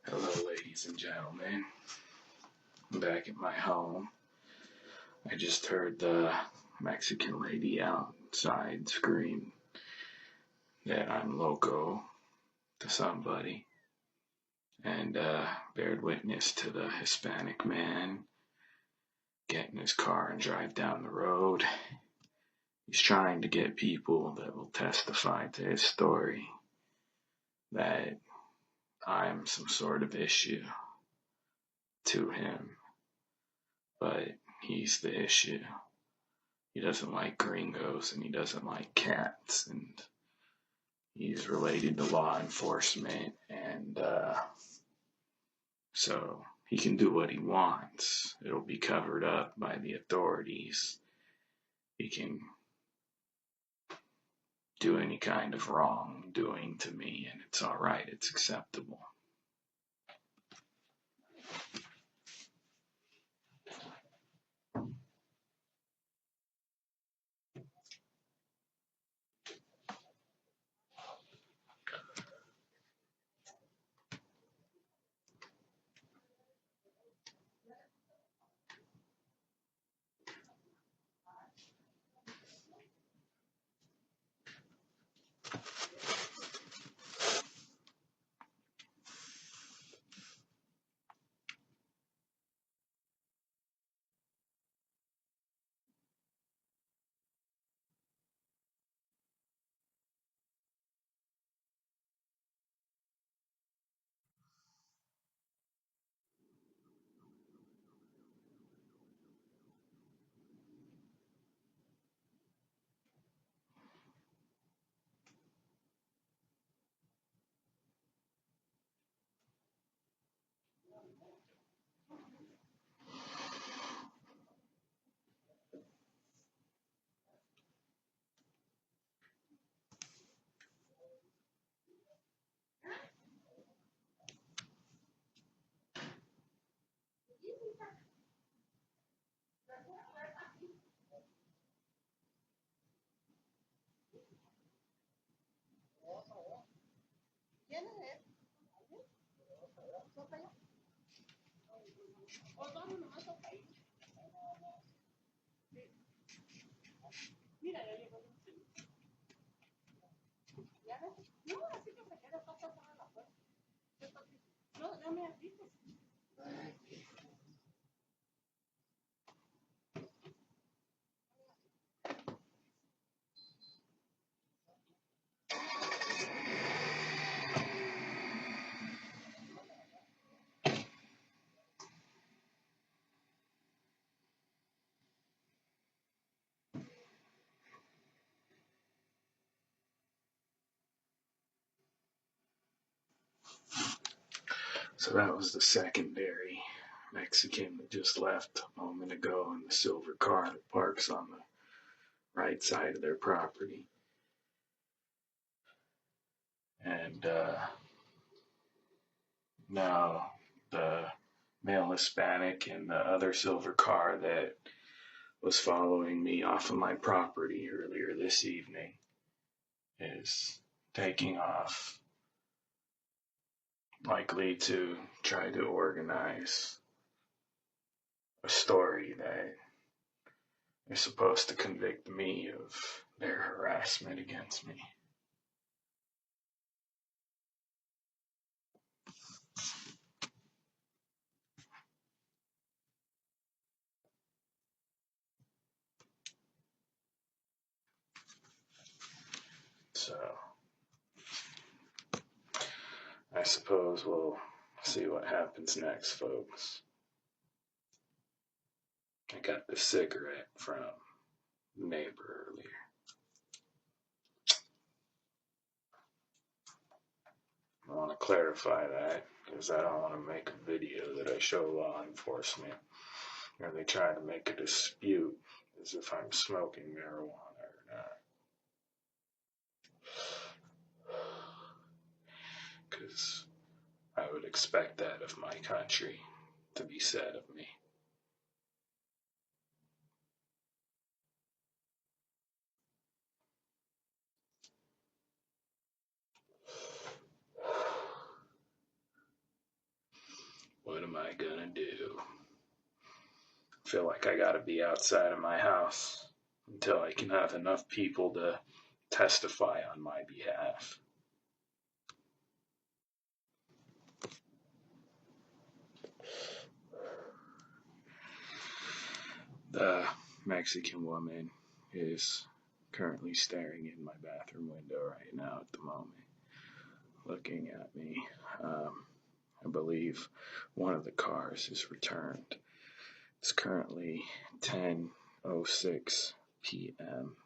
Hello, ladies and gentlemen. I'm back at my home. I just heard the Mexican lady outside scream that I'm loco to somebody, and bared witness to the Hispanic man get in his car and drive down the road. He's trying to get people that will testify to his story that I'm some sort of issue to him, but he's the issue. He doesn't like gringos and he doesn't like cats, and he's related to law enforcement, and so he can do what he wants. It'll be covered up by the authorities. He can do any kind of wrongdoing to me, and it's all right. It's acceptable. So that was the secondary Mexican that just left a moment ago in the silver car that parks on the right side of their property. And now the male Hispanic in the other silver car that was following me off of my property earlier this evening is taking off, likely to try to organize a story that is supposed to convict me of their harassment against me. So I suppose we'll see what happens next, folks. I got this cigarette from the neighbor earlier. I want to clarify that because I don't want to make a video that I show law enforcement or they try to make a dispute as if I'm smoking marijuana or not. Because I would expect that of my country to be said of me. am I gonna do? I feel like I gotta be outside of my house until I can have enough people to testify on my behalf. The Mexican woman is currently staring in my bathroom window right now at the moment, looking at me. I believe one of the cars is returned. It's currently 10:06 p.m.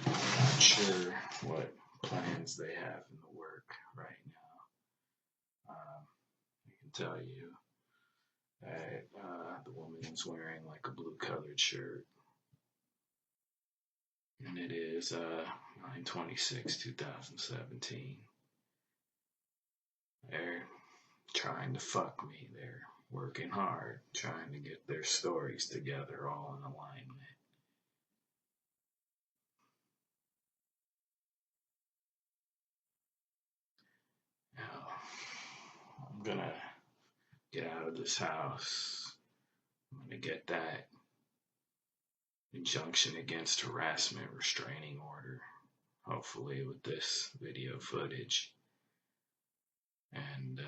Not sure what plans they have in the work right now. I can tell you that the woman is wearing like a blue colored shirt, and it is 9/26/2017. They're trying to fuck me. They're working hard, trying to get their stories together all in alignment. Now, I'm gonna get out of this house. I'm gonna get that injunction against harassment restraining order, hopefully with this video footage, and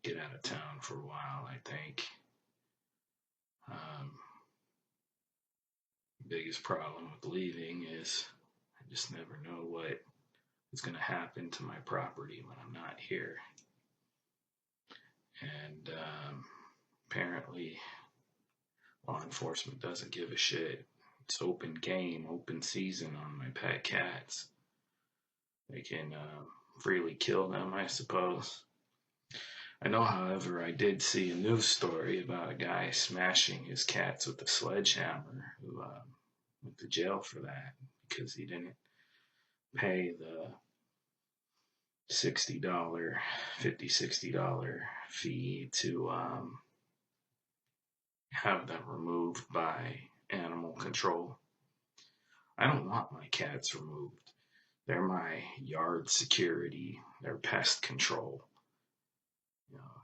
get out of town for a while, I think. Um, biggest problem with leaving is I just never know what is going to happen to my property when I'm not here. And apparently, law enforcement doesn't give a shit. It's open game, open season on my pet cats. They can freely kill them, I suppose. I know, however, I did see a news story about a guy smashing his cats with a sledgehammer who went to jail for that because he didn't pay the $60, $60 fee to have them removed by animal control. I don't want my cats removed. They're my yard security. They're pest control. You know,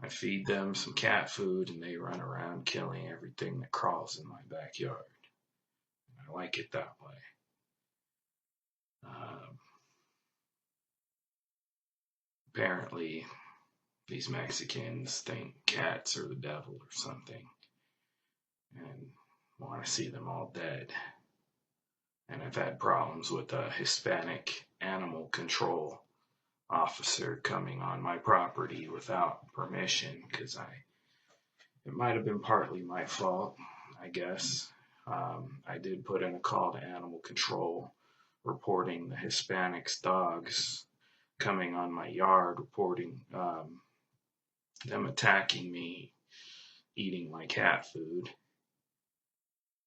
I feed them some cat food and they run around killing everything that crawls in my backyard. I like it that way. Um, apparently, these Mexicans think cats are the devil or something and want to see them all dead. And I've had problems with a Hispanic animal control officer coming on my property without permission because it might have been partly my fault, I guess. I did put in a call to animal control reporting the Hispanics' dogs coming on my yard, reporting them attacking me, eating my cat food.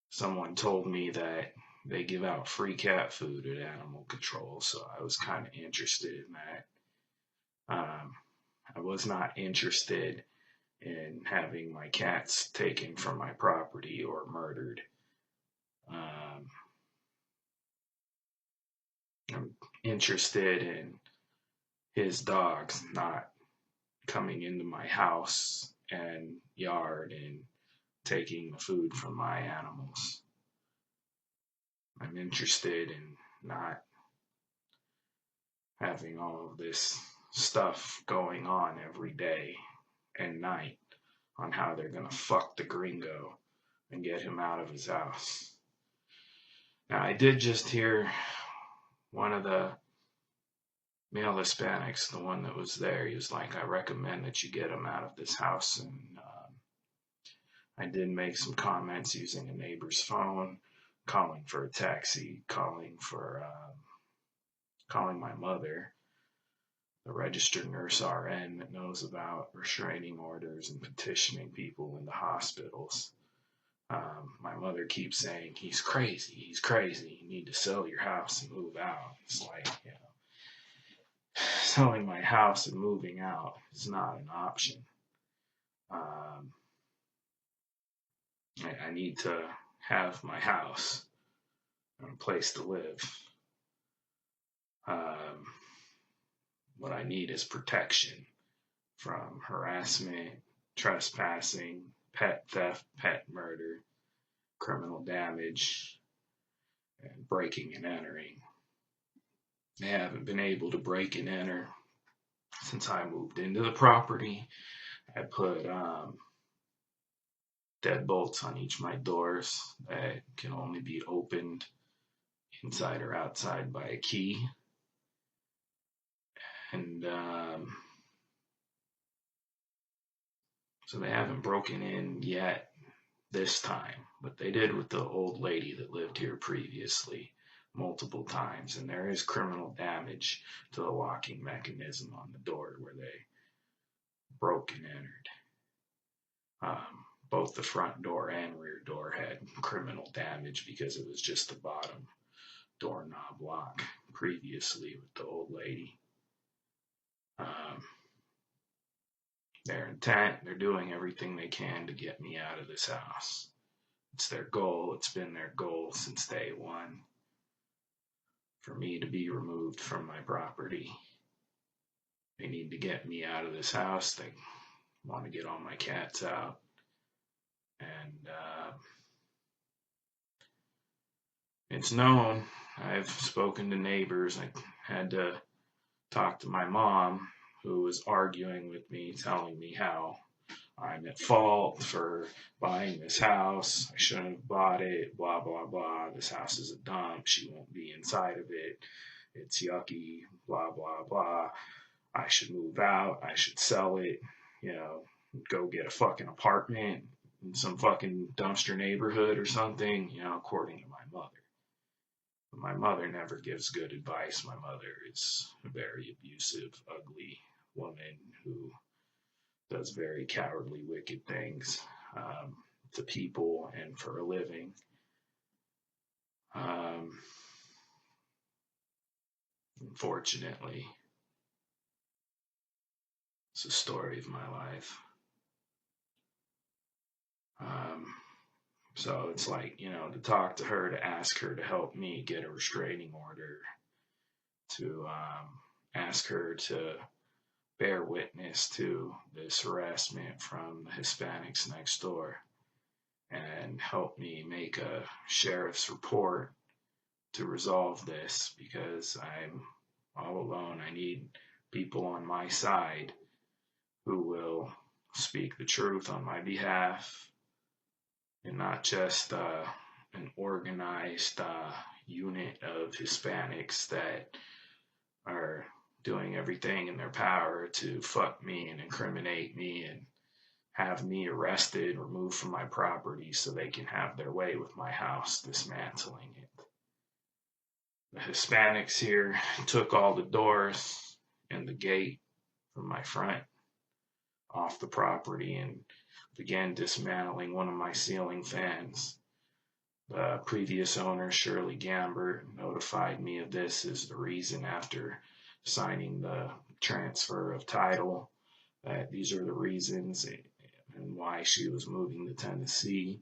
Someone told me that they give out free cat food at animal control, so I was kind of interested in that. I was not interested in having my cats taken from my property or murdered. I'm interested in his dogs not coming into my house and yard and taking the food from my animals. I'm interested in not having all of this stuff going on every day and night on how they're gonna fuck the gringo and get him out of his house. Now, I did just hear one of the male Hispanics, the one that was there, he was like, I recommend that you get him out of this house. And I did make some comments using a neighbor's phone, calling for a taxi, calling my mother, the registered nurse RN that knows about restraining orders and petitioning people in the hospitals. My mother keeps saying, he's crazy, you need to sell your house and move out. It's like, selling my house and moving out is not an option. I need to have my house and a place to live. What I need is protection from harassment, trespassing, pet theft, pet murder, criminal damage, and breaking and entering. They haven't been able to break and enter since I moved into the property. I put deadbolts on each of my doors that can only be opened inside or outside by a key. And so they haven't broken in yet this time, but they did with the old lady that lived here previously multiple times. And there is criminal damage to the locking mechanism on the door where they broke and entered. Both the front door and rear door had criminal damage because it was just the bottom doorknob lock previously with the old lady. Their intent, they're doing everything they can to get me out of this house. It's their goal. It's been their goal since day one for me to be removed from my property. They need to get me out of this house. They want to get all my cats out. And it's known. I've spoken to neighbors. I had to talk to my mom, who was arguing with me, telling me how I'm at fault for buying this house. I shouldn't have bought it, blah, blah, blah. This house is a dump. She won't be inside of it. It's yucky, blah, blah, blah. I should move out. I should sell it, go get a fucking apartment in some fucking dumpster neighborhood or something, according to my mother. But my mother never gives good advice. My mother is a very abusive, ugly woman who does very cowardly, wicked things to people and for a living. Unfortunately, it's the story of my life. So it's like, to talk to her, to ask her to help me get a restraining order, to ask her to bear witness to this harassment from the Hispanics next door and help me make a sheriff's report to resolve this, because I'm all alone. I need people on my side who will speak the truth on my behalf, and not just an organized unit of Hispanics that are doing everything in their power to fuck me and incriminate me and have me arrested, removed from my property so they can have their way with my house, dismantling it. The Hispanics here took all the doors and the gate from my front off the property and began dismantling one of my ceiling fans. The previous owner, Shirley Gambert, notified me of this as the reason after signing the transfer of title, that these are the reasons and why she was moving to Tennessee,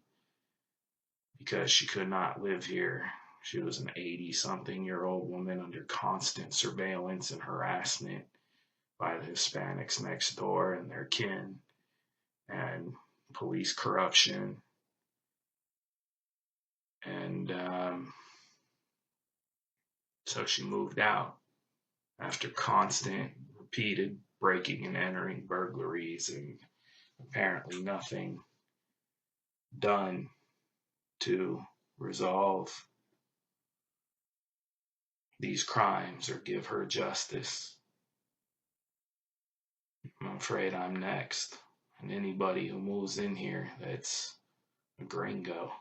because she could not live here. She was an 80-something-year-old woman under constant surveillance and harassment by the Hispanics next door and their kin, and police corruption. And so she moved out after constant, repeated breaking and entering burglaries, and apparently nothing done to resolve these crimes or give her justice. I'm afraid I'm next. And anybody who moves in here that's a gringo.